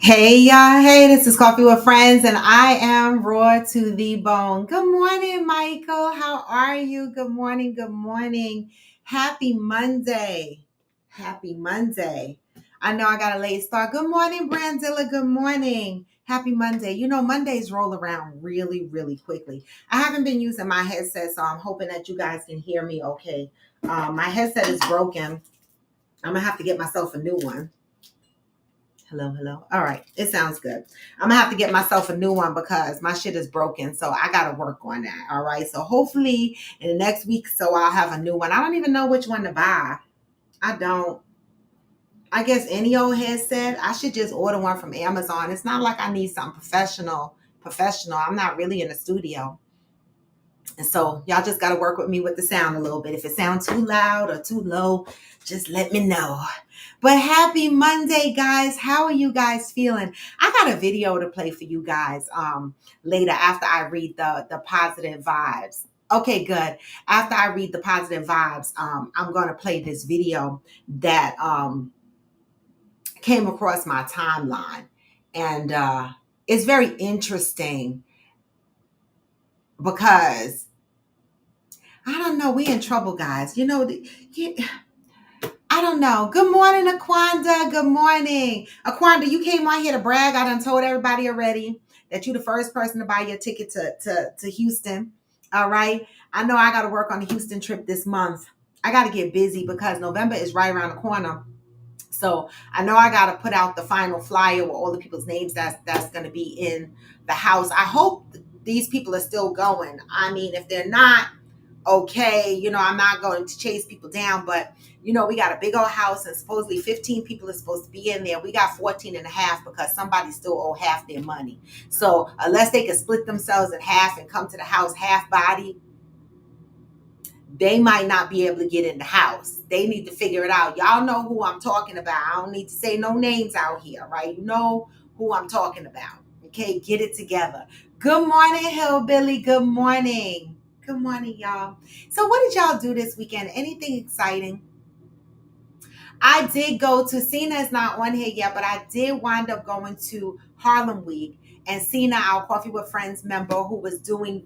Hey y'all, hey, this is Coffee with Friends, and I am raw to the bone. Good morning, Michael. How are you? Good morning, good morning. Happy Monday. Happy Monday. I know I got a late start. Good morning, Brandilla. Good morning. Happy Monday. You know, Mondays roll around really, really quickly. I haven't been using my headset, so I'm hoping that you guys can hear me okay. My headset is broken. I'm going to have to get myself a new one. Hello, hello. All right. It sounds good. I'm gonna have to get myself a new one because my shit is broken. So I gotta work on that. All right. So hopefully in the next week, so I'll have a new one. I don't even know which one to buy. I don't. I guess any old headset. I should just order one from Amazon. It's not like I need something professional. Professional. I'm not really in the studio. And so y'all just got to work with me with the sound a little bit. If it sounds too loud or too low, just let me know. But happy Monday, guys. How are you guys feeling? I got a video to play for you guys later after I read the positive vibes. Okay, good. After I read the positive vibes, I'm going to play this video that came across my timeline. And it's very interesting because I don't know. We in trouble, guys. I don't know. Good morning, Aquanda. Good morning. Aquanda, you came on here to brag. I done told everybody already that you the first person to buy your ticket to Houston. All right. I know I got to work on the Houston trip this month. I got to get busy because November is right around the corner. So I know I got to put out the final flyer with all the people's names that's going to be in the house. I hope these people are still going. I mean, if they're not, okay, I'm not going to chase people down, but we got a big old house and supposedly 15 people are supposed to be in there. We got 14 and a half because somebody still owe half their money. So unless they can split themselves in half and come to the house half body, they might not be able to get in the house. They need to figure it out. Y'all know who I'm talking about. I don't need to say no names out here, right? You know who I'm talking about. Okay, get it together. Good morning, Hillbilly. Good morning. Good morning, y'all. So what did y'all do this weekend? Anything exciting? I did go to, Cena is not on here yet, but I did wind up going to Harlem Week. And Cena, our Coffee with Friends member, who was doing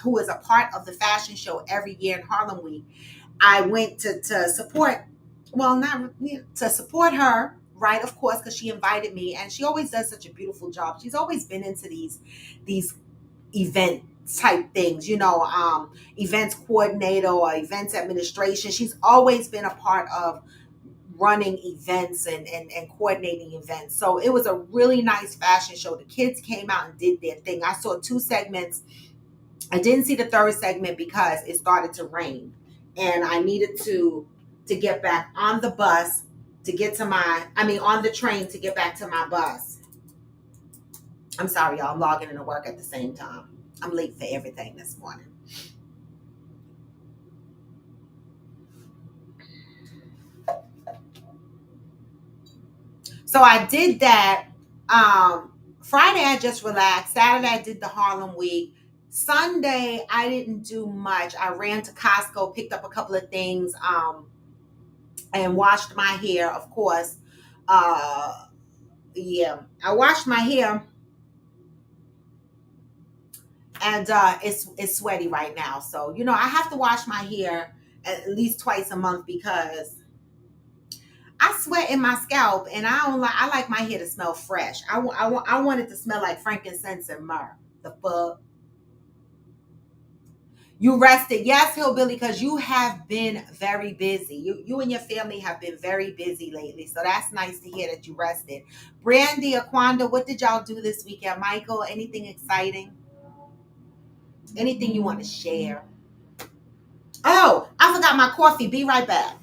who is a part of the fashion show every year in Harlem Week, I went to support, well, not to support her, right? Of course, because she invited me, and she always does such a beautiful job. She's always been into these event type things, events coordinator or events administration. She's always been a part of running events and coordinating events. So it was a really nice fashion show. The kids came out and did their thing. I saw two segments. I didn't see the third segment because it started to rain and I needed to get back on the bus to get to on the train to get back to my bus. I'm sorry, y'all. I'm logging into work at the same time. I'm late for everything this morning. So I did that. Friday I just relaxed. Saturday I did the Harlem Week. Sunday I didn't do much. I ran to Costco, picked up a couple of things, and washed my hair. Of course, yeah, I washed my hair, and it's sweaty right now. So I have to wash my hair at least twice a month because I sweat in my scalp, and I don't like. I like my hair to smell fresh. I want it to smell like frankincense and myrrh. The fuck. You rested, yes, Hillbilly, because you have been very busy. You and your family have been very busy lately, so that's nice to hear that you rested. Brandy, Aquanda, what did y'all do this weekend? Michael, anything exciting? Anything you want to share? Oh, I forgot my coffee. Be right back.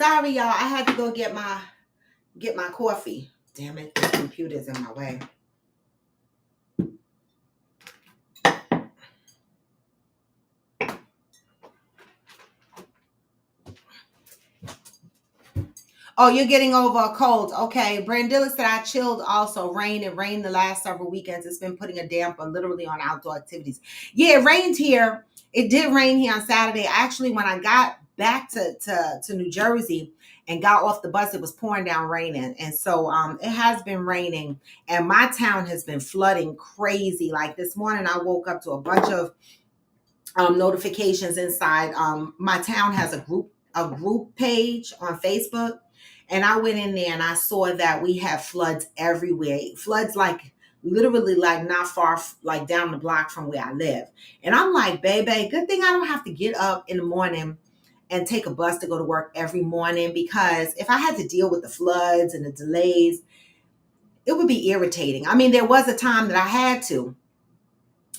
Sorry, y'all. I had to go get my coffee. Damn it, this computer's in my way. Oh, you're getting over a cold. Okay. Brandilla said I chilled also. Rain. It rained the last several weekends. It's been putting a damper literally on outdoor activities. Yeah, it rained here. It did rain here on Saturday. Actually, when I got back to New Jersey and got off the bus, it was pouring down raining. And so it has been raining. And my town has been flooding crazy. Like this morning, I woke up to a bunch of notifications inside. My town has a group page on Facebook, and I went in there and I saw that we have floods everywhere. Floods like literally like not far like down the block from where I live. And I'm like, baby, good thing I don't have to get up in the morning and take a bus to go to work every morning, because if I had to deal with the floods and the delays, it would be irritating. I mean, there was a time that I had to,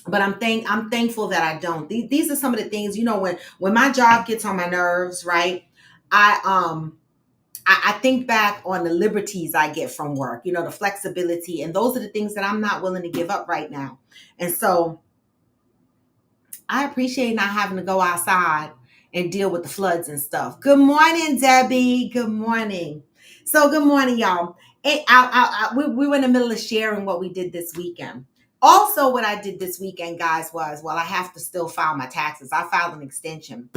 but I'm thankful that I don't. These are some of the things, when my job gets on my nerves, right? I I think back on the liberties I get from work, the flexibility, and those are the things that I'm not willing to give up right now. And so I appreciate not having to go outside and deal with the floods and stuff. Good morning, Debbie. Good morning. So good morning, y'all. We were in the middle of sharing what we did this weekend. Also, what I did this weekend, guys, was, well, I have to still file my taxes. I filed an extension,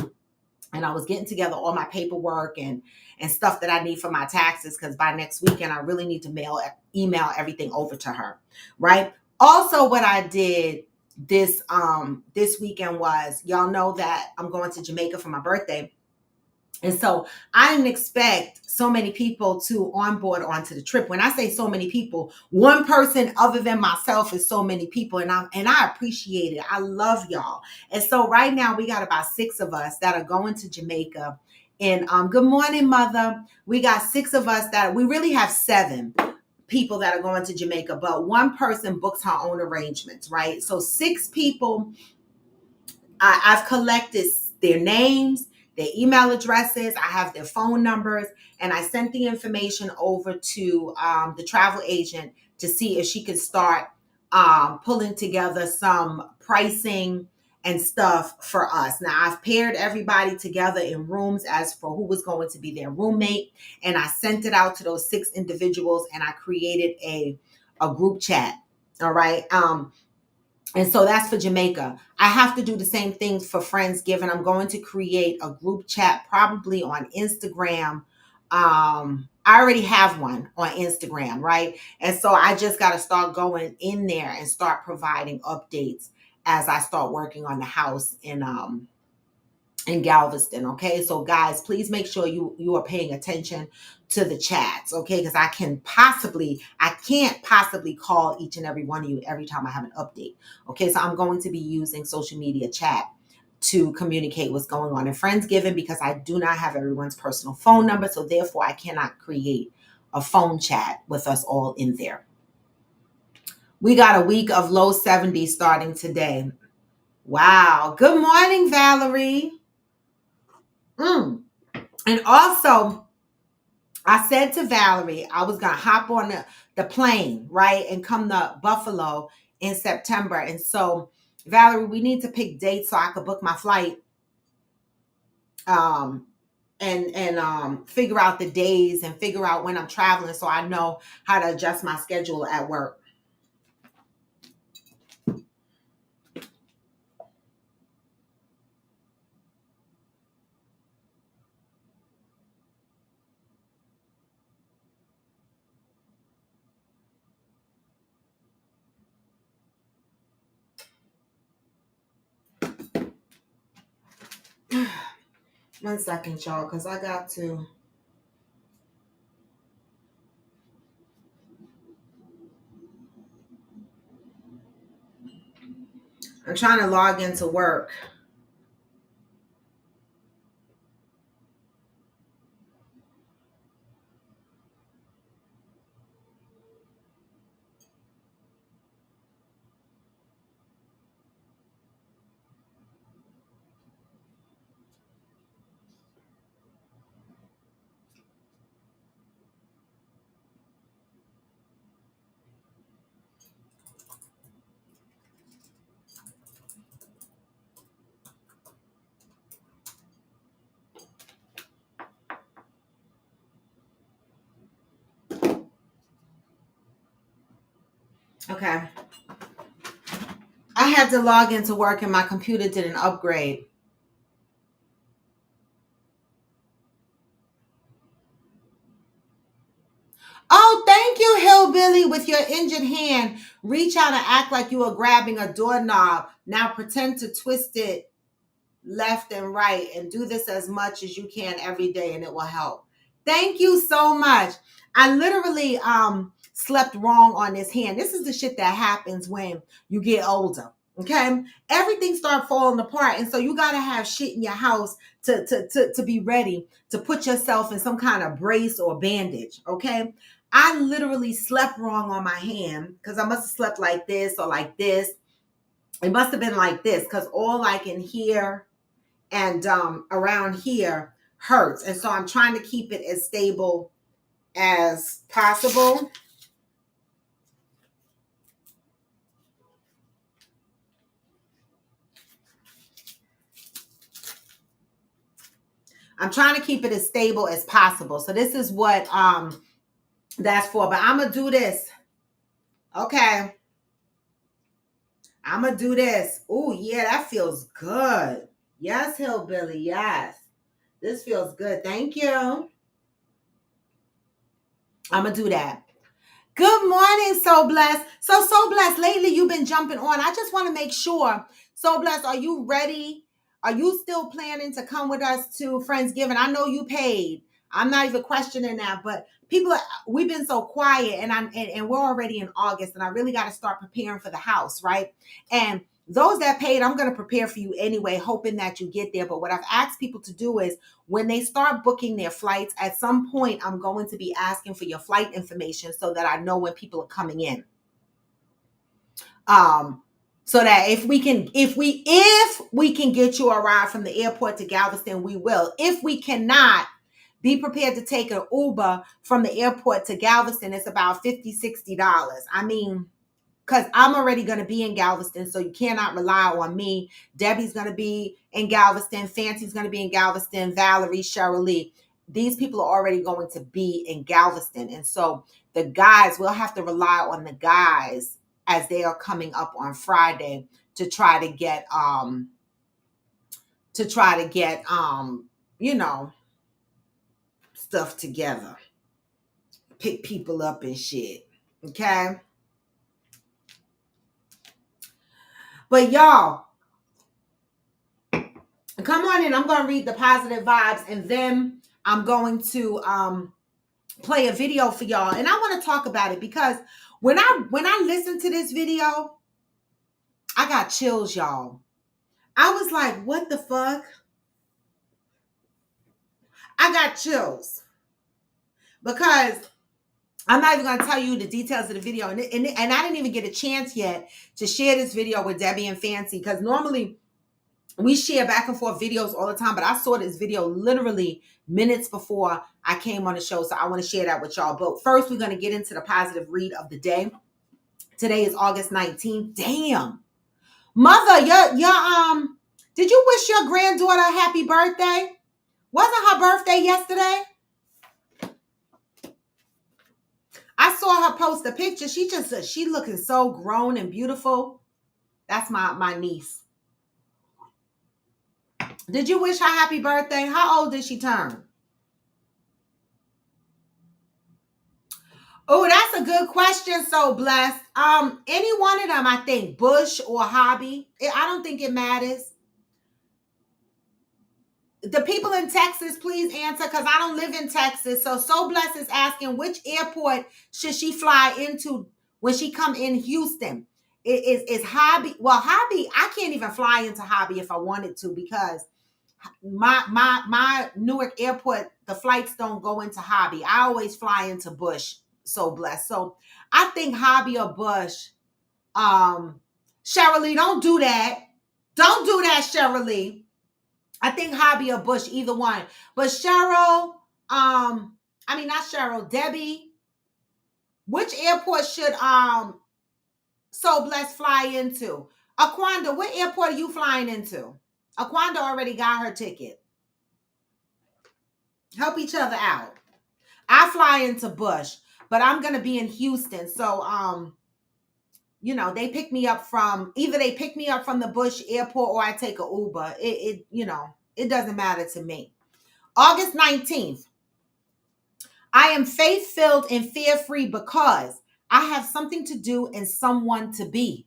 and I was getting together all my paperwork and stuff that I need for my taxes, because by next weekend I really need to email everything over to her, right? Also, what I did this weekend was, y'all know that I'm going to Jamaica for my birthday. And so I didn't expect so many people to onboard onto the trip. When I say so many people, one person other than myself is so many people. And I appreciate it. I love y'all. And so right now we got about 6 of us that are going to Jamaica. And good morning, Mother. We got 6 of us that we really have 7 people that are going to Jamaica, but one person books her own arrangements, right? So 6 people. I've collected their names, their email addresses, I have their phone numbers, and I sent the information over to the travel agent to see if she could start pulling together some pricing and stuff for us. Now, I've paired everybody together in rooms as for who was going to be their roommate, and I sent it out to those 6 individuals, and I created a group chat. All right. And so that's for Jamaica. I have to do the same things for Friendsgiving. I'm going to create a group chat probably on Instagram. I already have one on Instagram, right? And so I just got to start going in there and start providing updates as I start working on the house in Galveston. Okay, so guys, please make sure you are paying attention to the chats, okay? Because I can't possibly call each and every one of you every time I have an update. Okay, so I'm going to be using social media chat to communicate what's going on in Friendsgiving, because I do not have everyone's personal phone number, so therefore I cannot create a phone chat with us all in there. We got a week of low 70s starting today. Wow. Good morning, Valerie. And also, I said to Valerie, I was going to hop on the plane, right, and come to Buffalo in September. And so, Valerie, we need to pick dates so I could book my flight and figure out the days and figure out when I'm traveling, so I know how to adjust my schedule at work. One second, y'all, because I got to. I'm trying to log into work. Okay. I had to log into work and my computer did an upgrade. Oh, thank you, Hillbilly. With your injured hand, reach out and act like you are grabbing a doorknob. Now pretend to twist it left and right and do this as much as you can every day and it will help. Thank you so much. I literally slept wrong on this hand. This is the shit that happens when you get older. Okay, everything start falling apart, and so you gotta have shit in your house to be ready to put yourself in some kind of brace or bandage. Okay, I literally slept wrong on my hand because I must have slept like this or like this. It must have been like this because all I can hear and around here hurts, and so I'm trying to keep it as stable as possible. I'm trying to keep it as stable as possible. So this is what that's for. But I'm gonna do this. Okay, I'm gonna do this. Oh yeah, that feels good. Yes, Hillbilly. Yes, this feels good. Thank you. I'm gonna do that. Good morning, So Blessed. So Blessed, lately you've been jumping on. I just want to make sure. So Blessed, are you ready? Are you still planning to come with us to Friendsgiving? I know you paid. I'm not even questioning that, but we've been so quiet, and we're already in August, and I really got to start preparing for the house, right? And those that paid, I'm going to prepare for you anyway, hoping that you get there. But what I've asked people to do is when they start booking their flights, at some point, I'm going to be asking for your flight information so that I know when people are coming in. So that if we can get you a ride from the airport to Galveston, we will. If we cannot, be prepared to take an Uber from the airport to Galveston. It's about $50-$60. I mean, because I'm already going to be in Galveston, so you cannot rely on me. Debbie's going to be in Galveston. Fancy's going to be in Galveston. Valerie, Cheryl Lee. These people are already going to be in Galveston. And so the guys, we'll have to rely on the guys as they are coming up on Friday to try to get, you know, stuff together. Pick people up and shit. Okay? But y'all, come on in. I'm going to read the positive vibes and then I'm going to play a video for y'all. And I want to talk about it because when I listened to this video, I got chills, y'all. I was like, what the fuck? I got chills because I'm not even going to tell you the details of the video. And I didn't even get a chance yet to share this video with Debbie and Fancy because normally we share back and forth videos all the time, but I saw this video literally minutes before I came on the show, so I want to share that with y'all. But first, we're going to get into the positive read of the day. Today is August 19th. Damn. Mother, did you wish your granddaughter a happy birthday? Wasn't her birthday yesterday? I saw her post a picture. She looking so grown and beautiful. That's my niece. Did you wish her happy birthday? How old did she turn? Oh, that's a good question. So Blessed. Any one of them, I think, Bush or Hobby. I don't think it matters. The people in Texas, please answer because I don't live in Texas. So Blessed is asking which airport should she fly into when she come in Houston? Is Hobby? Well, Hobby, I can't even fly into Hobby if I wanted to because my Newark airport, the flights don't go into Hobby. I always fly into Bush. So Blessed. So I think Hobby or Bush. Cheryl Lee, don't do that. Don't do that, Cheryl Lee. I think Hobby or Bush, either one. But Cheryl, not Cheryl, Debbie. Which airport should So Blessed fly into? Aquanda, what airport are you flying into? Aquanda already got her ticket. Help each other out. I fly into Bush, but I'm gonna be in Houston. So they pick me up from either they pick me up from the Bush airport or I take a Uber. It doesn't matter to me. August 19th. I am faith-filled and fear-free because I have something to do and someone to be.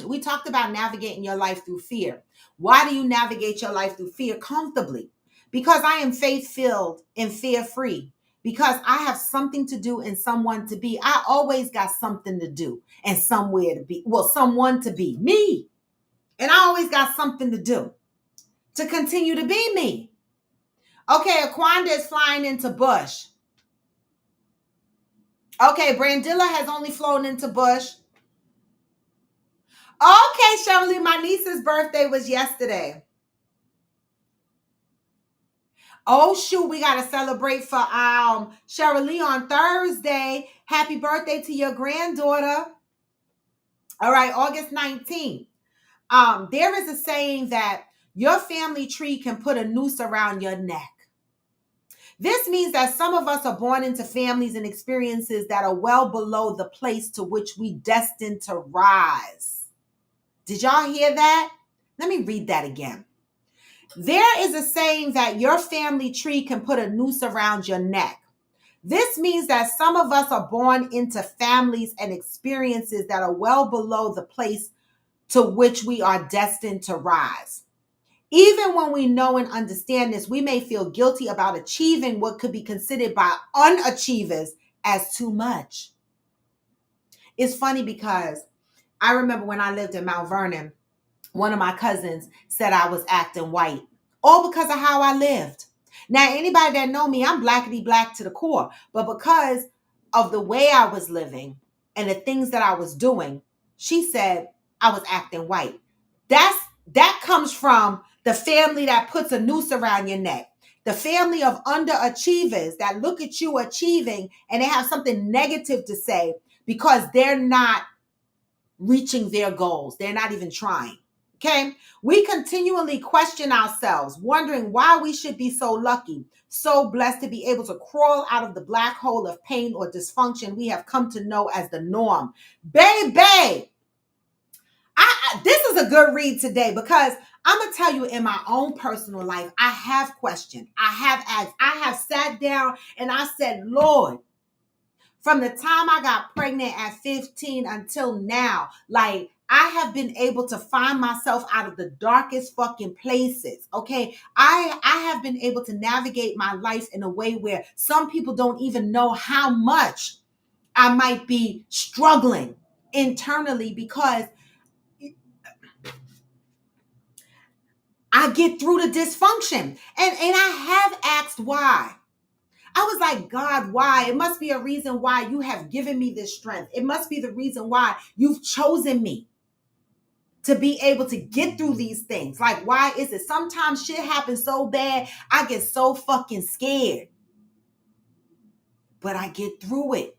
We talked about navigating your life through fear. Why do you navigate your life through fear comfortably? Because I am faith-filled and fear-free. Because I have something to do and someone to be. I always got something to do and somewhere to be. Well, someone to be. Me. And I always got something to do to continue to be me. Okay, Aquanda is flying into Bush. Okay, Brandilla has only flown into Bush. Okay, Shirley, my niece's birthday was yesterday. Oh, shoot, we got to celebrate for Shirley on Thursday. Happy birthday to your granddaughter. All right, August 19th. There is a saying that your family tree can put a noose around your neck. This means that some of us are born into families and experiences that are well below the place to which we destined to rise. Did y'all hear that? Let me read that again. There is a saying that your family tree can put a noose around your neck. This means that some of us are born into families and experiences that are well below the place to which we are destined to rise. Even when we know and understand this, we may feel guilty about achieving what could be considered by unachievers as too much. It's funny because I remember when I lived in Mount Vernon, one of my cousins said I was acting white, all because of how I lived. Now, anybody that know me, I'm blackity black to the core, but because of the way I was living and the things that I was doing, she said I was acting white. That comes from the family that puts a noose around your neck. The family of underachievers that look at you achieving and they have something negative to say because they're not reaching their goals. They're not even trying. Okay? We continually question ourselves, wondering why we should be so lucky, so blessed to be able to crawl out of the black hole of pain or dysfunction we have come to know as the norm. Baby, this is a good read today because I'm going to tell you in my own personal life, I have questioned, I have asked, I have sat down and I said, Lord, from the time I got pregnant at 15 until now, like I have been able to find myself out of the darkest fucking places. Okay. I have been able to navigate my life in a way where some people don't even know how much I might be struggling internally because I get through the dysfunction. And I have asked why. I was like, God, why? It must be a reason why you have given me this strength. It must be the reason why you've chosen me to be able to get through these things. Like, why is it? Sometimes shit happens so bad, I get so fucking scared. But I get through it.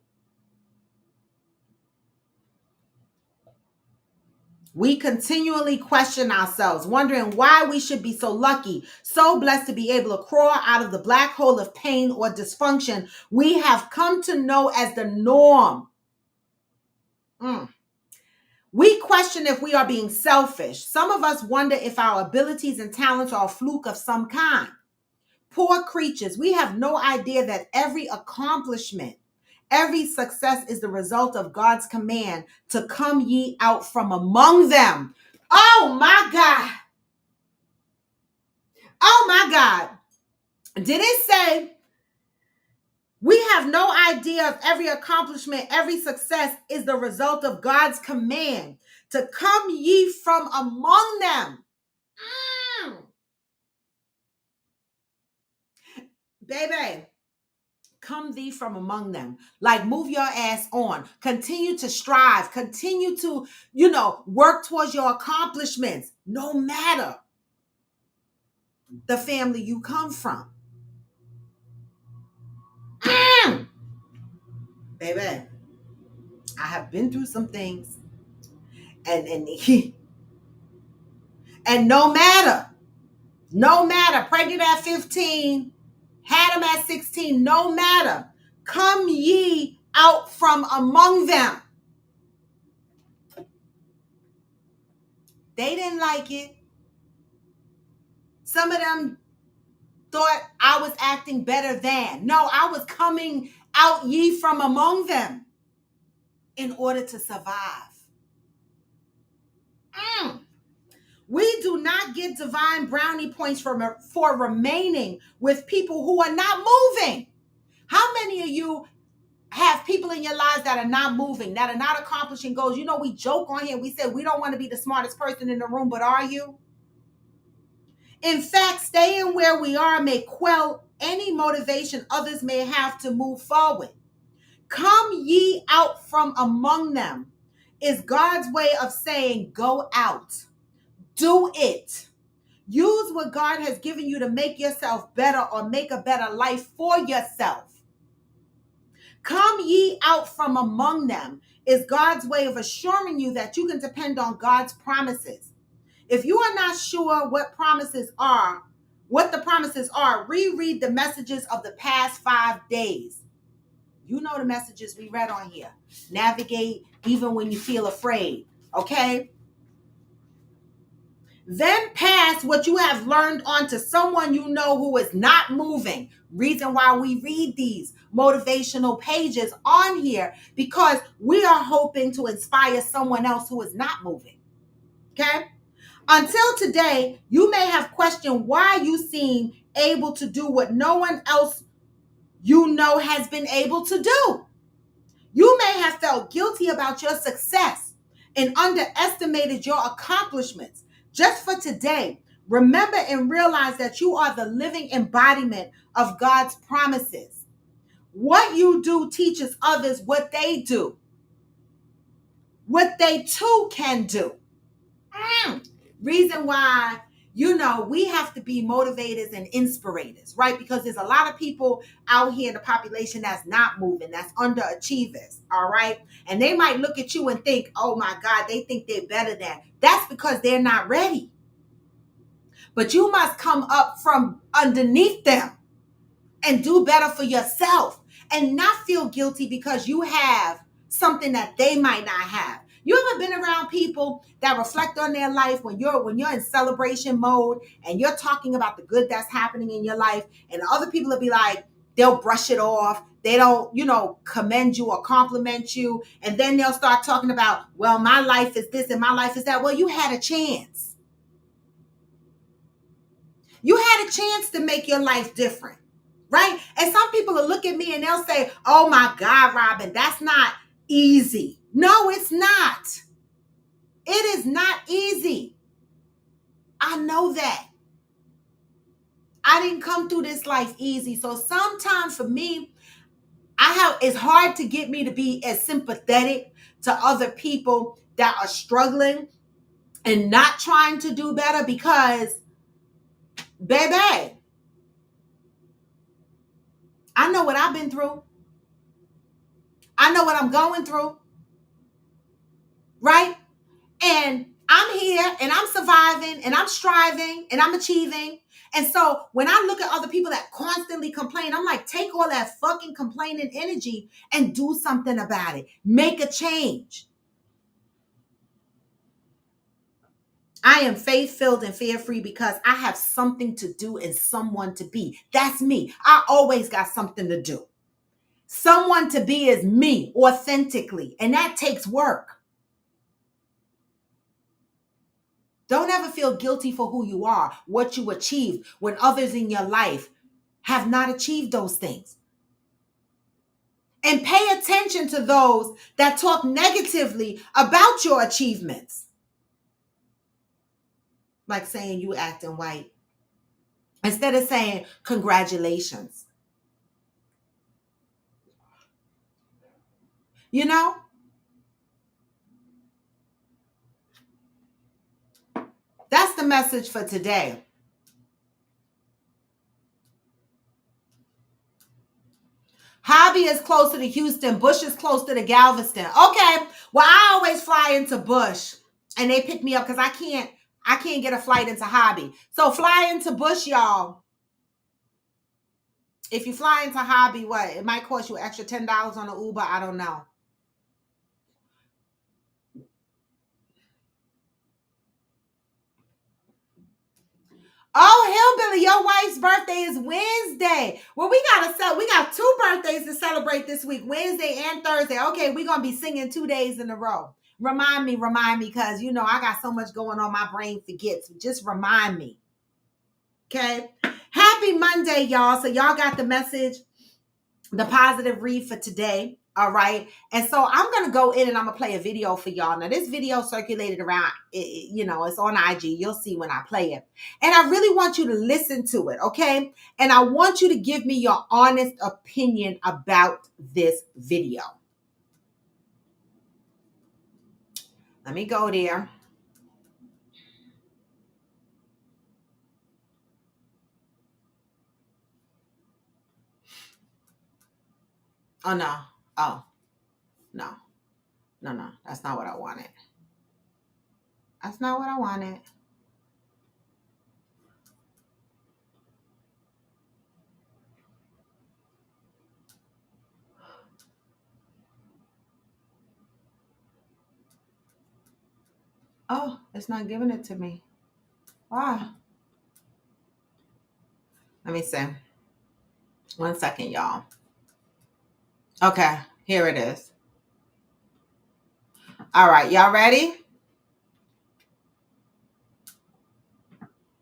We continually question ourselves, wondering why we should be so lucky, so blessed to be able to crawl out of the black hole of pain or dysfunction we have come to know as the norm. We question if we are being selfish. Some of us wonder if our abilities and talents are a fluke of some kind. Poor creatures, we have no idea that every accomplishment, every success is the result of God's command to come ye out from among them. Oh my God. Oh my God. Did it say we have no idea of every accomplishment, every success is the result of God's command to come ye from among them? Baby, come thee from among them. Like, move your ass on. Continue to strive. Continue to, work towards your accomplishments, no matter the family you come from. Baby, I have been through some things. And no matter, pregnant at 15, had him at 16, no matter, come ye out from among them. They didn't like it. Some of them thought I was acting better than. No, I was coming out ye from among them in order to survive. We do not get divine brownie points for remaining with people who are not moving. How many of you have people in your lives that are not moving, that are not accomplishing goals? You know, we joke on here. We say we don't want to be the smartest person in the room, but are you? In fact, staying where we are may quell any motivation others may have to move forward. Come ye out from among them is God's way of saying, go out, do it. Use what God has given you to make yourself better or make a better life for yourself. Come ye out from among them is God's way of assuring you that you can depend on God's promises. If you are not sure what the promises are, reread the messages of the past 5 days. You know the messages we read on here. Navigate even when you feel afraid, okay? Then pass what you have learned on to someone you know who is not moving. Reason why we read these motivational pages on here, because we are hoping to inspire someone else who is not moving, okay? Until today, you may have questioned why you seem able to do what no one else you know has been able to do. You may have felt guilty about your success and underestimated your accomplishments. Just for today, remember and realize that you are the living embodiment of God's promises. What you do teaches others what they do, what they too can do. Reason why, we have to be motivators and inspirators, right? Because there's a lot of people out here in the population that's not moving, that's underachievers, all right? And they might look at you and think, oh my God, they think they're better than. That's because they're not ready. But you must come up from underneath them and do better for yourself and not feel guilty because you have something that they might not have. You ever been around people that reflect on their life when you're in celebration mode and you're talking about the good that's happening in your life, and other people will be like, they'll brush it off. They don't, commend you or compliment you. And then they'll start talking about, well, my life is this and my life is that. Well, you had a chance. You had a chance to make your life different, right? And some people will look at me and they'll say, oh my God, Robin, that's not easy. No, it's not. It is not easy. I know that. I didn't come through this life easy. So sometimes for me, it's hard to get me to be as sympathetic to other people that are struggling and not trying to do better because, baby, I know what I've been through. I know what I'm going through. Right? And I'm here and I'm surviving and I'm striving and I'm achieving. And so when I look at other people that constantly complain, I'm like, take all that fucking complaining energy and do something about it. Make a change. I am faith-filled and fear-free because I have something to do and someone to be. That's me. I always got something to do. Someone to be is me authentically, and that takes work. Don't ever feel guilty for who you are, what you achieved, when others in your life have not achieved those things. And pay attention to those that talk negatively about your achievements. Like saying you acting white. Instead of saying congratulations. That's the message for today. Hobby is closer to Houston. Bush is closer to Galveston. Okay. Well, I always fly into Bush and they pick me up because I can't get a flight into Hobby. So fly into Bush, y'all. If you fly into Hobby, what? It might cost you an extra $10 on the Uber. I don't know. Oh, Hillbilly, your wife's birthday is Wednesday. Well, we got two birthdays to celebrate this week, Wednesday and Thursday. Okay, we're gonna be singing 2 days in a row. Remind me, because you know I got so much going on, my brain forgets. Just remind me. Okay. Happy Monday, y'all. So y'all got the message, the positive read for today. All right. And so I'm going to go in and I'm going to play a video for y'all. Now, this video circulated around, it's on IG. You'll see when I play it. And I really want you to listen to it. Okay. And I want you to give me your honest opinion about this video. Let me go there. Oh, no. Oh, no. No. That's not what I wanted. That's not what I wanted. Oh, it's not giving it to me. Why? Let me see. 1 second, y'all. Okay, here it is. All right, y'all ready?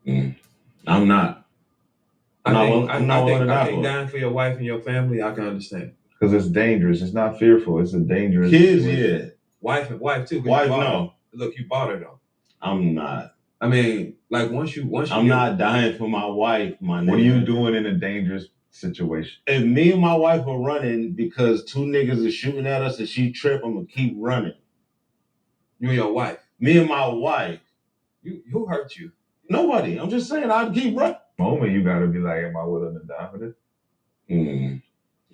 I'm not. I think dying for your wife and your family, I can understand. Because it's dangerous. It's not fearful. It's a dangerous. Kids, yeah. Wife too. Wife, no. Look, you bought her though. I'm not. I mean, like once you. I'm not dying for my wife, my nigga. What are you doing in a dangerous situation? If me and my wife are running because two niggas are shooting at us and she trip, I'm gonna keep running. You and your wife. Me and my wife. Who hurt you? Nobody. I'm just saying I'd keep running. Moment you gotta be like, am I willing to die for this?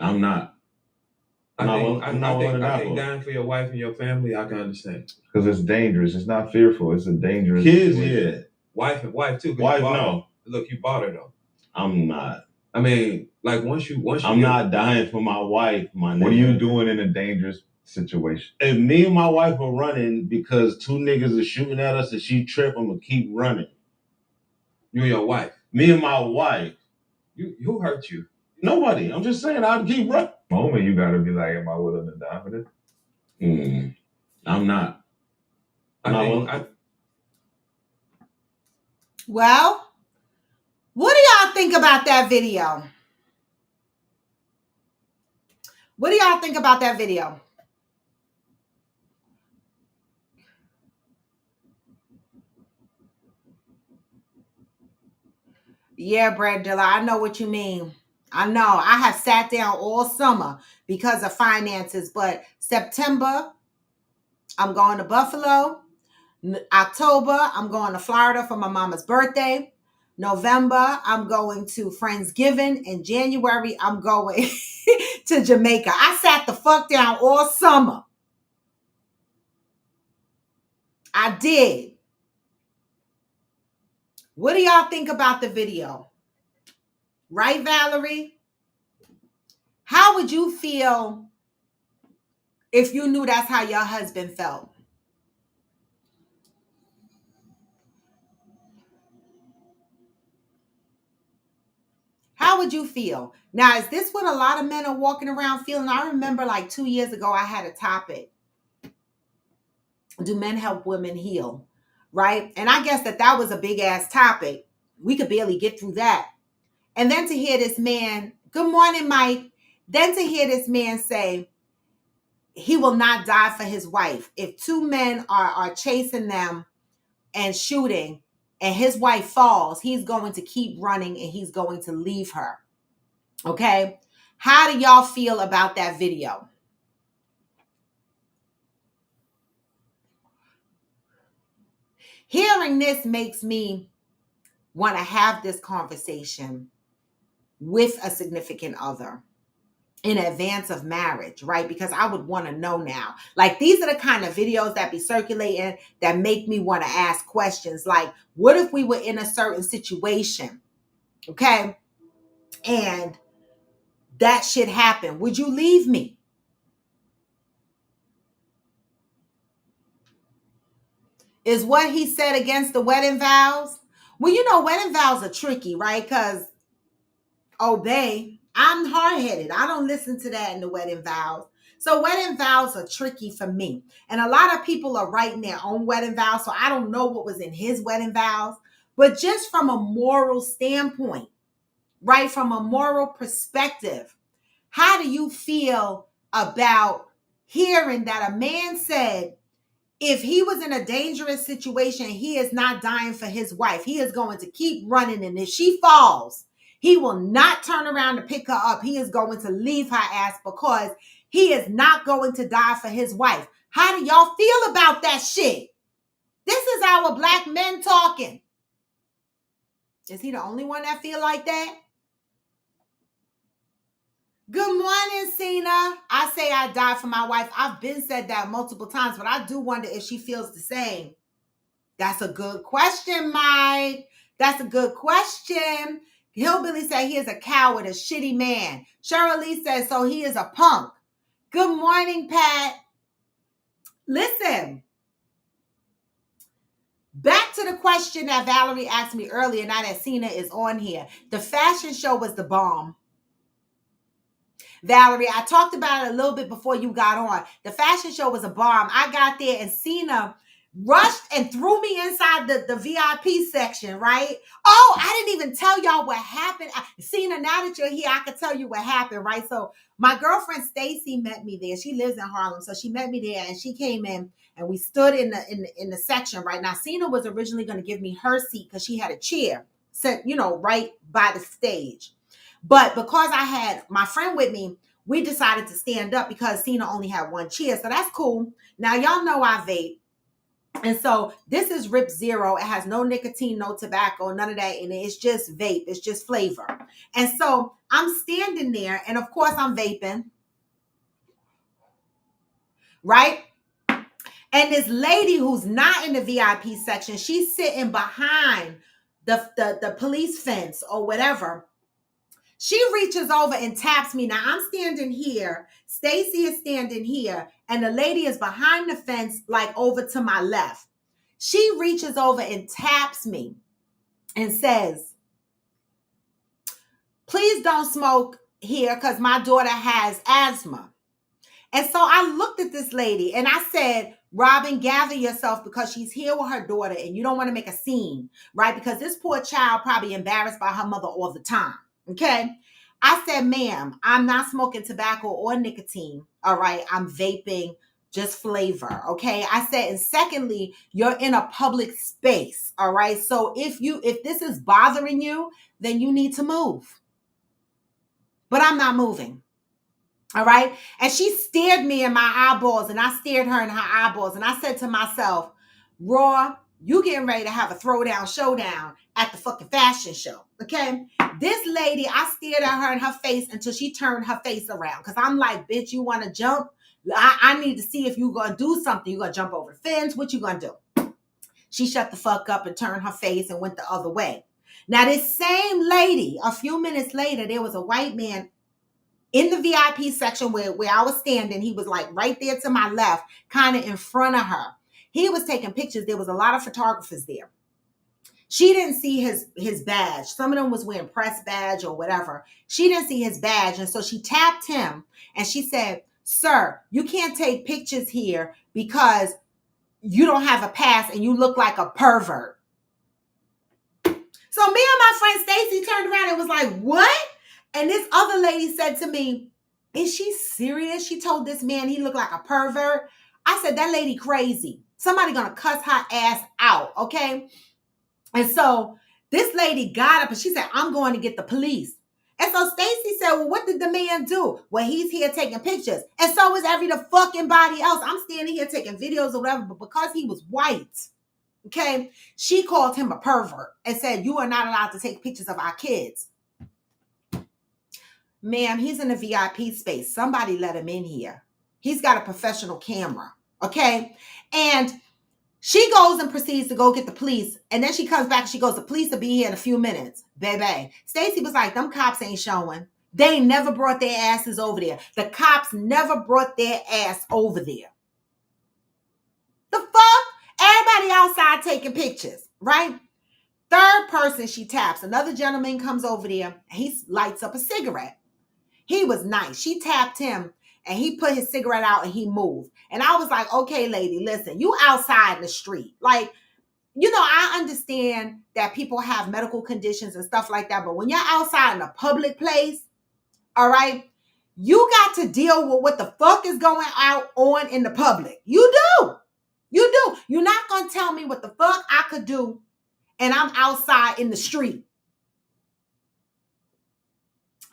I'm not. I think dying for your wife and your family, I can understand. Because it's dangerous. It's not fearful. It's a dangerous. Kids, yeah. Wife too. Wife, no. Look, you bought her though. I'm not. I mean, like once you. I'm not dying for my wife, my nigga. What are you doing in a dangerous situation? If me and my wife are running because two niggas are shooting at us and she trip, I'm gonna keep running. You and your wife. Me and my wife. Who hurt you? Nobody. I'm just saying I'd keep running. Moment you gotta be like, am I willing to die for this? I'm not. Well, what do y'all think about that video? What do y'all think about that video? Yeah, Brad Dilla, I know what you mean. I know. I have sat down all summer because of finances, but September, I'm going to Buffalo. October, I'm going to Florida for my mama's birthday. November, I'm going to Friendsgiving. In January, I'm going to Jamaica. I sat the fuck down all summer. I did. What do y'all think about the video? Right, Valerie? How would you feel if you knew that's how your husband felt? How would you feel? Now, is this what a lot of men are walking around feeling? I remember like 2 years ago, I had a topic. Do men help women heal? Right? And I guess that was a big ass topic. We could barely get through that. And then to hear this man, good morning, Mike. Then to hear this man say, he will not die for his wife. If two men are chasing them and shooting and his wife falls, he's going to keep running and he's going to leave her. Okay? How do y'all feel about that video? Hearing this makes me want to have this conversation with a significant other in advance of marriage, right? Because I would want to know now. Like, these are the kind of videos that be circulating that make me want to ask questions. Like, what if we were in a certain situation, okay? And that shit happened. Would you leave me? Is what he said against the wedding vows? Well, you know, wedding vows are tricky, right? Because, I'm hard-headed. I don't listen to that in the wedding vows. So wedding vows are tricky for me. And a lot of people are writing their own wedding vows, so I don't know what was in his wedding vows. But just from a moral standpoint, right? From a moral perspective, how do you feel about hearing that a man said, if he was in a dangerous situation, he is not dying for his wife. He is going to keep running. And if she falls, he will not turn around to pick her up. He is going to leave her ass because he is not going to die for his wife. How do y'all feel about that shit? This is our black men talking. Is he the only one that feel like that? Good morning, Cena. I say I die for my wife. I've been said that multiple times, but I do wonder if she feels the same. That's a good question, Mike. That's a good question. Hillbilly said he is a coward, a shitty man. Cheryl Lee says, so he is a punk. Good morning, Pat. Listen. Back to the question that Valerie asked me earlier, now that Cena is on here. The fashion show was the bomb. Valerie, I talked about it a little bit before you got on. The fashion show was a bomb. I got there and Cena rushed and threw me inside the VIP section, right? Oh, I didn't even tell y'all what happened. Cena, now that you're here, I can tell you what happened, right? So my girlfriend Stacy met me there. She lives in Harlem. So she met me there and she came in and we stood in the section, right? Now, Cena was originally going to give me her seat because she had a chair set, right by the stage. But because I had my friend with me, we decided to stand up because Cena only had one chair. So that's cool. Now, y'all know I vape. And so this is Rip Zero. It has no nicotine, no tobacco, none of that in it. It's just vape. It's just flavor. And so I'm standing there. And of course, I'm vaping. Right? And this lady who's not in the VIP section, she's sitting behind the police fence or whatever. She reaches over and taps me. Now I'm standing here. Stacy is standing here. And the lady is behind the fence, like over to my left. She reaches over and taps me and says, please don't smoke here because my daughter has asthma. And so I looked at this lady and I said, Robin, gather yourself because she's here with her daughter and you don't want to make a scene, right? Because this poor child probably embarrassed by her mother all the time. Okay. I said, ma'am, I'm not smoking tobacco or nicotine. All right. I'm vaping, just flavor. Okay. I said, and secondly, you're in a public space. All right. So if this is bothering you, then you need to move. But I'm not moving. All right. And she stared me in my eyeballs and I stared her in her eyeballs. And I said to myself, Raw, you getting ready to have a throwdown showdown at the fucking fashion show. Okay. This lady, I stared at her in her face until she turned her face around. Cause I'm like, bitch, you want to jump? I need to see if you're going to do something. You're going to jump over the fence. What you going to do? She shut the fuck up and turned her face and went the other way. Now, this same lady, a few minutes later, there was a white man in the VIP section where I was standing. He was like right there to my left, kind of in front of her. He was taking pictures. There was a lot of photographers there. She didn't see his badge. Some of them was wearing press badge or whatever. She didn't see his badge. And so she tapped him and she said, sir, you can't take pictures here because you don't have a pass and you look like a pervert. So me and my friend Stacy turned around and was like, what? And this other lady said to me, is she serious? She told this man he looked like a pervert. I said, that lady crazy. Somebody gonna cuss her ass out, okay? And so this lady got up and she said, I'm going to get the police. And so Stacy said, well, what did the man do? Well, he's here taking pictures. And so is every the fucking body else. I'm standing here taking videos or whatever, but because he was white, okay, she called him a pervert and said, you are not allowed to take pictures of our kids. Ma'am, he's in a VIP space. Somebody let him in here. He's got a professional camera, okay? And she goes and proceeds to go get the police. And then she comes back and she goes, the police will be here in a few minutes. Baby. Stacy was like, them cops ain't showing. They never brought their asses over there. The cops never brought their ass over there. The fuck? Everybody outside taking pictures, right? Third person she taps. Another gentleman comes over there and he lights up a cigarette. He was nice. She tapped him and he put his cigarette out and he moved. And I was like, okay, lady, listen, you outside in the street. Like, you know, I understand that people have medical conditions and stuff like that. But when you're outside in a public place, all right, you got to deal with what the fuck is going on in the public. You do. You do. You're not going to tell me what the fuck I could do and I'm outside in the street.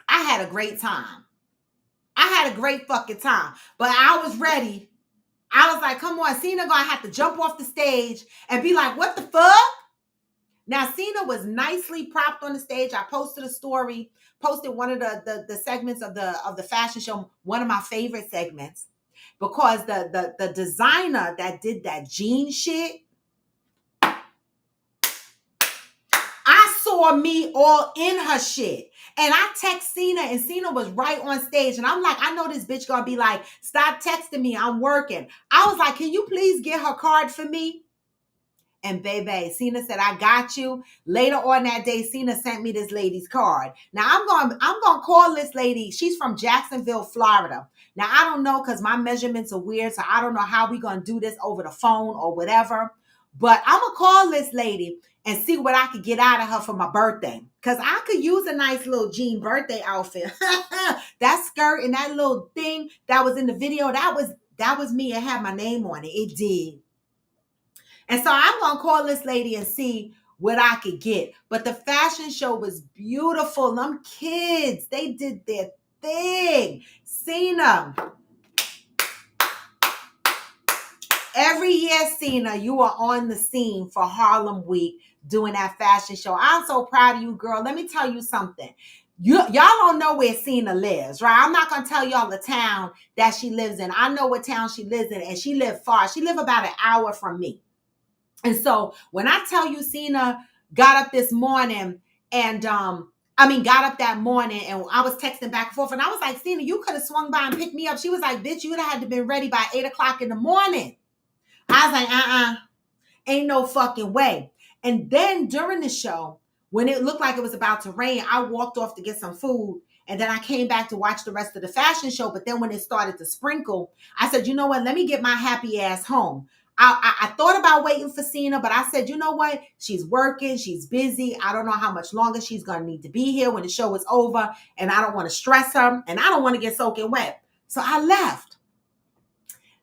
I had a great time. I had a great fucking time. But I was ready. I was like, come on, Cena gonna have to jump off the stage and be like, what the fuck? Now, Cena was nicely propped on the stage. I posted a story, posted one of the segments of the fashion show, one of my favorite segments, because the designer that did that jean shit, I saw me all in her shit. And I text Cena and Cena was right on stage. And I'm like, I know this bitch gonna be like, stop texting me, I'm working. I was like, can you please get her card for me? And baby, Cena said, I got you. Later on that day, Cena sent me this lady's card. Now I'm gonna call this lady. She's from Jacksonville, Florida. Now I don't know because my measurements are weird. So I don't know how we gonna do this over the phone or whatever. But I'm gonna call this lady and see what I could get out of her for my birthday. Because I could use a nice little jean birthday outfit. That skirt and that little thing that was in the video, that was me. It had my name on it. It did. And so I'm going to call this lady and see what I could get. But the fashion show was beautiful. Them kids, they did their thing. Cena. Every year, Cena, you are on the scene for Harlem Week doing that fashion show. I'm so proud of you, girl. Let me tell you something. Y'all don't know where Cena lives, right? I'm not going to tell y'all the town that she lives in. I know what town she lives in, and she lived far. She lived about an hour from me. And so when I tell you Cena got up this morning and, got up that morning and I was texting back and forth and I was like, Cena, you could have swung by and picked me up. She was like, bitch, you would have had to been ready by 8 o'clock in the morning. I was like, ain't no fucking way. And then during the show, when it looked like it was about to rain, I walked off to get some food. And then I came back to watch the rest of the fashion show. But then when it started to sprinkle, I said, you know what? Let me get my happy ass home. I thought about waiting for Cena, but I said, you know what? She's working. She's busy. I don't know how much longer she's going to need to be here when the show is over. And I don't want to stress her. And I don't want to get soaking wet. So I left.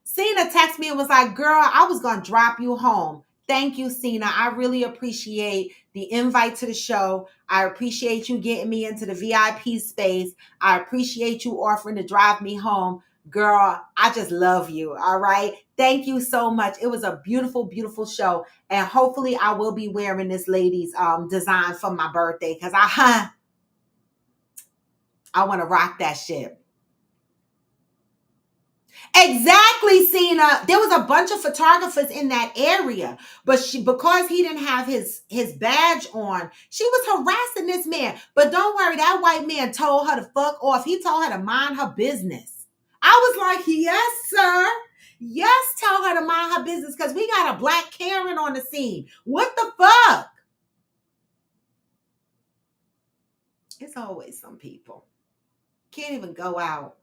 Cena texted me and was like, girl, I was going to drop you home. Thank you, Cena. I really appreciate the invite to the show. I appreciate you getting me into the VIP space. I appreciate you offering to drive me home. Girl, I just love you. All right. Thank you so much. It was a beautiful, beautiful show. And hopefully I will be wearing this lady's design for my birthday because I want to rock that shit. Exactly, Cena. There was a bunch of photographers in that area, but because he didn't have his badge on, she was harassing this man. But don't worry, that white man told her to fuck off. He told her to mind her business. I was like, yes, sir. Yes, tell her to mind her business because we got a black Karen on the scene. What the fuck? It's always some people. Can't even go out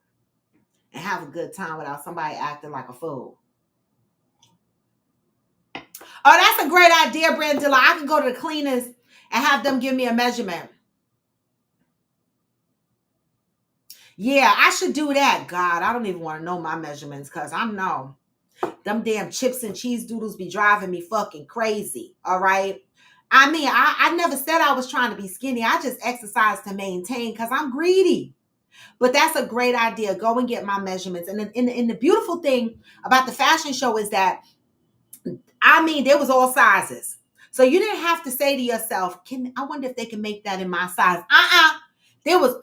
and have a good time without somebody acting like a fool. Oh, that's a great idea, Brandilla. I could go to the cleaners and have them give me a measurement. Yeah, I should do that. God, I don't even want to know my measurements because I know them damn chips and cheese doodles be driving me fucking crazy. All right. I mean, I never said I was trying to be skinny. I just exercise to maintain because I'm greedy. But that's a great idea. Go and get my measurements. And the beautiful thing about the fashion show is that, there was all sizes. So you didn't have to say to yourself, I wonder if they can make that in my size. There was,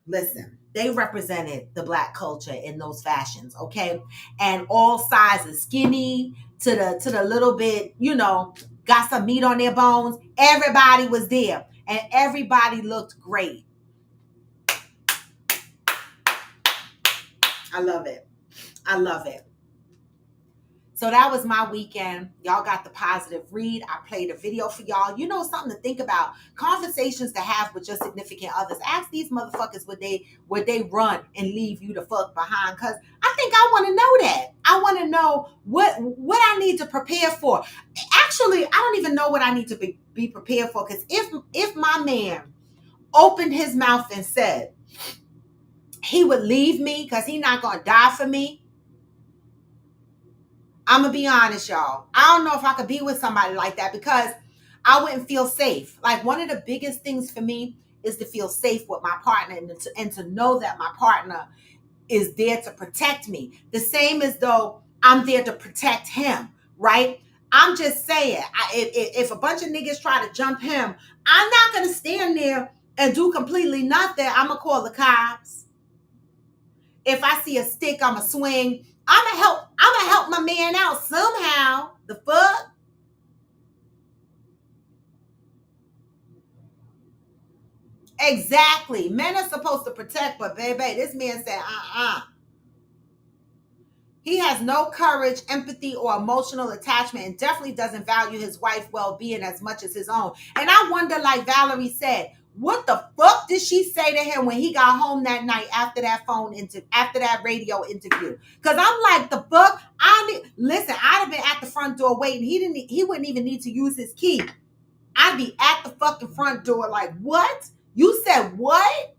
listen, they represented the Black culture in those fashions, okay? And all sizes, skinny to the little bit, got some meat on their bones. Everybody was there. And everybody looked great. I love it. I love it. So that was my weekend. Y'all got the positive read. I played a video for y'all. You know, something to think about. Conversations to have with your significant others. Ask these motherfuckers would they run and leave you the fuck behind? Because I think I want to know that. I want to know what I need to prepare for. Actually, I don't even know what I need to be prepared for. Because if my man opened his mouth and said he would leave me because he's not going to die for me, I'm going to be honest, y'all. I don't know if I could be with somebody like that because I wouldn't feel safe. Like, one of the biggest things for me is to feel safe with my partner and to know that my partner is there to protect me. The same as though I'm there to protect him, right? I'm just saying, if a bunch of niggas try to jump him, I'm not going to stand there and do completely nothing. I'm going to call the cops. If I see a stick, I'm going to swing. I'm gonna help my man out somehow. The fuck? Exactly. Men are supposed to protect, but baby, this man said, He has no courage, empathy, or emotional attachment, and definitely doesn't value his wife's well-being as much as his own. And I wonder, like Valerie said, what the fuck did she say to him when he got home that night after that radio interview? Because I'm like, the fuck? Listen, I'd have been at the front door waiting. He wouldn't even need to use his key. I'd be at the fucking front door like, what? You said what?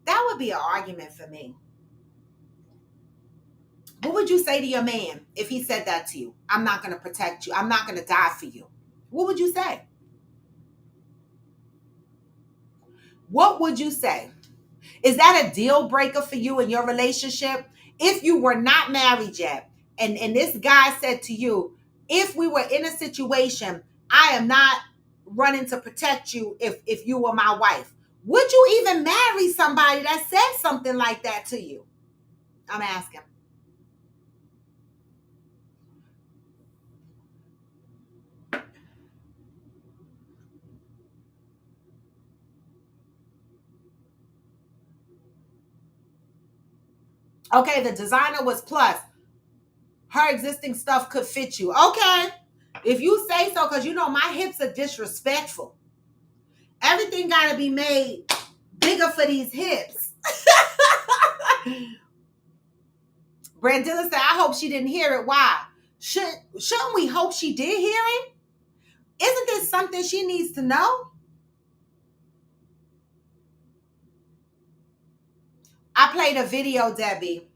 That would be an argument for me. What would you say to your man if he said that to you? I'm not going to protect you. I'm not going to die for you. What would you say? What would you say? Is that a deal breaker for you in your relationship? If you were not married yet, and this guy said to you, if we were in a situation, I am not running to protect you if you were my wife. Would you even marry somebody that said something like that to you? I'm asking. Okay, the designer was plus. Her existing stuff could fit you. Okay, if you say so, because you know my hips are disrespectful. Everything got to be made bigger for these hips. Brandilla said, I hope she didn't hear it. Why? Shouldn't we hope she did hear it? Isn't this something she needs to know? I played a video, Debbie.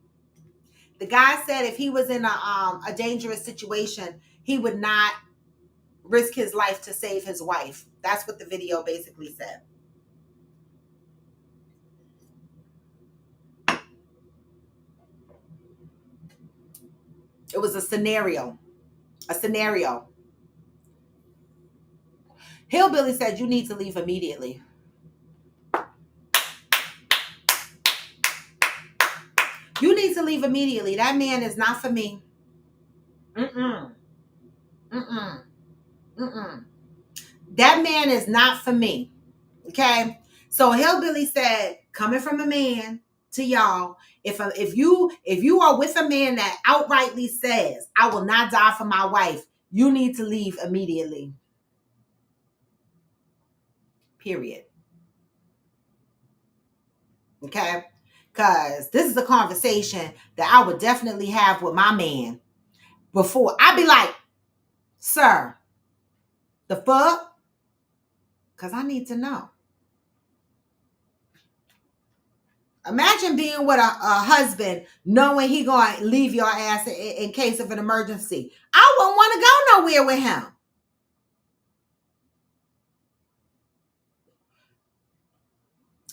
The guy said if he was in a dangerous situation, he would not risk his life to save his wife. That's what the video basically said. It was a scenario. Hillbilly said you need to leave immediately. You need to leave immediately. That man is not for me. That man is not for me. Okay? So Hillbilly said, coming from a man to y'all, if you are with a man that outrightly says, I will not die for my wife, you need to leave immediately. Period. Okay? Because this is a conversation that I would definitely have with my man before. I'd be like, sir, the fuck? Because I need to know. Imagine being with a husband knowing he going to leave your ass in case of an emergency. I wouldn't want to go nowhere with him.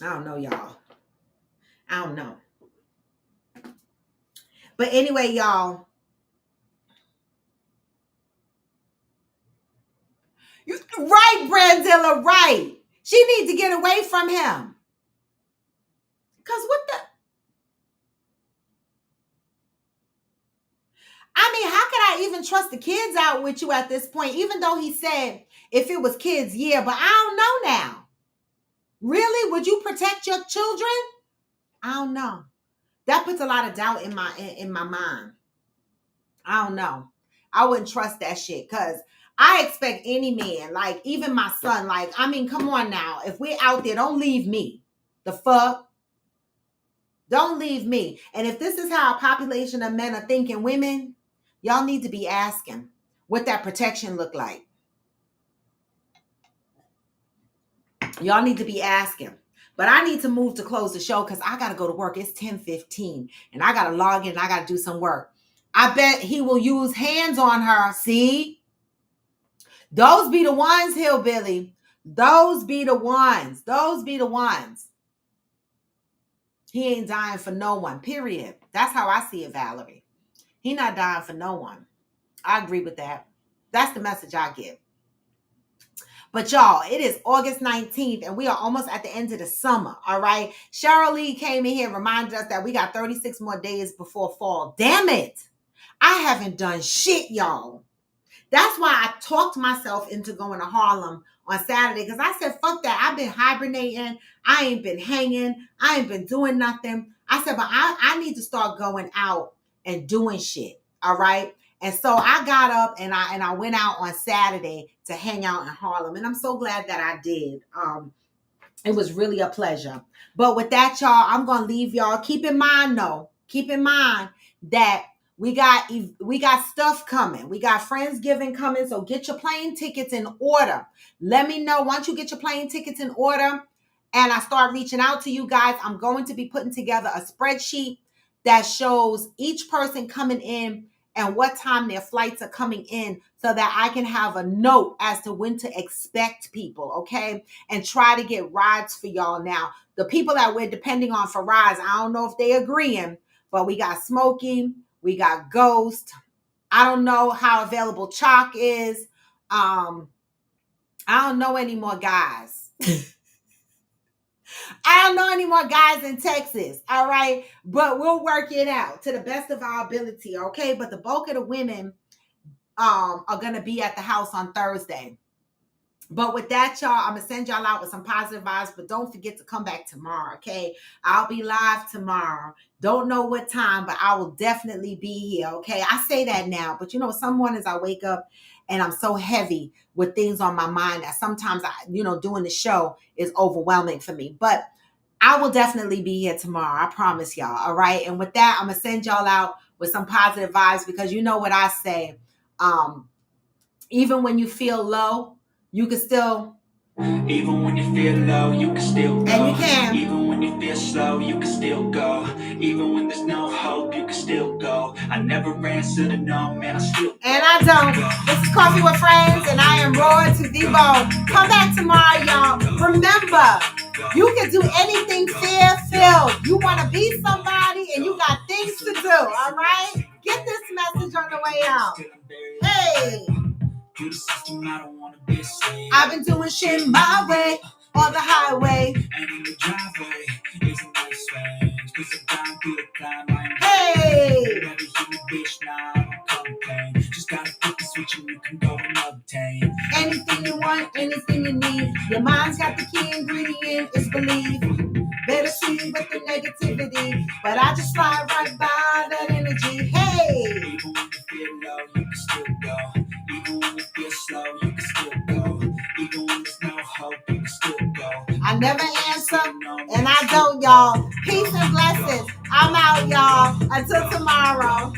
I don't know, y'all. I don't know. But anyway, y'all. Right, Brandilla, right. She needs to get away from him. Because what the... I mean, how could I even trust the kids out with you at this point? Even though he said if it was kids, yeah, but I don't know now. Really? Would you protect your children? I don't know. That puts a lot of doubt in my mind. I don't know. I wouldn't trust that shit because I expect any man, like even my son, like, I mean, come on now. If we're out there, don't leave me. The fuck? Don't leave me. And if this is how a population of men are thinking women, y'all need to be asking what that protection look like. Y'all need to be asking. But I need to move to close the show because I got to go to work. It's 10:15 and I got to log in and I got to do some work. I bet he will use hands on her. See? Those be the ones, Hillbilly. Those be the ones. Those be the ones. He ain't dying for no one, period. That's how I see it, Valerie. He not dying for no one. I agree with that. That's the message I give. But y'all, it is August 19th and we are almost at the end of the summer, all right? Cheryl Lee came in here and reminded us that we got 36 more days before fall. Damn it. I haven't done shit, y'all. That's why I talked myself into going to Harlem on Saturday because I said, fuck that. I've been hibernating. I ain't been hanging. I ain't been doing nothing. I said, but I need to start going out and doing shit, all right? And so I got up and I went out on Saturday to hang out in Harlem. And I'm so glad that I did. It was really a pleasure. But with that, y'all, I'm going to leave y'all. Keep in mind, though, that we got stuff coming. We got Friendsgiving coming. So get your plane tickets in order. Let me know once you get your plane tickets in order and I start reaching out to you guys. I'm going to be putting together a spreadsheet that shows each person coming in and what time their flights are coming in so that I can have a note as to when to expect people, okay? And try to get rides for y'all. Now, the people that we're depending on for rides, I don't know if they agreeing, but we got Smokey, we got Ghost. I don't know how available Chalk is. I don't know any more guys. I don't know any more guys in Texas, all right? But we'll work it out to the best of our ability, okay? But the bulk of the women are going to be at the house on Thursday. But with that, y'all, I'm going to send y'all out with some positive vibes, but don't forget to come back tomorrow, okay? I'll be live tomorrow. Don't know what time, but I will definitely be here, okay? I say that now, but you know, some mornings I wake up and I'm so heavy with things on my mind that sometimes doing the show is overwhelming for me. But I will definitely be here tomorrow. I promise y'all. All right. And with that, I'm going to send y'all out with some positive vibes because you know what I say. Even when you feel low, you can still. Even when you feel low, you can still go. And you can. Even when you feel slow, you can still go. Even when there's no hope, you can still go. I never answer to no, man, I still go. And I don't. This is Coffee with Friends, and I am Roar to the bone. Come back tomorrow, y'all. Remember, you can do anything fear-filled. You want to be somebody, and you got things to do, all right? Get this message on the way out. Hey. I've been doing shit my way on the highway. And in the driveway is a nice range. Cause I'm down through the climb. Hey! Never hear me, bitch, nah, I don't complain. Just gotta flip the switch and you can go and obtain anything you want, anything you need. Your mind's got the key ingredient, is believe. Better see with the negativity, but I just fly right by that energy. Hey! Even when you feel low, you can still go. Even when you feel slow, you can still go. Even when there's no hope, you can still go. I never answer, and I don't, y'all. Peace and blessings. I'm out, y'all. Until tomorrow.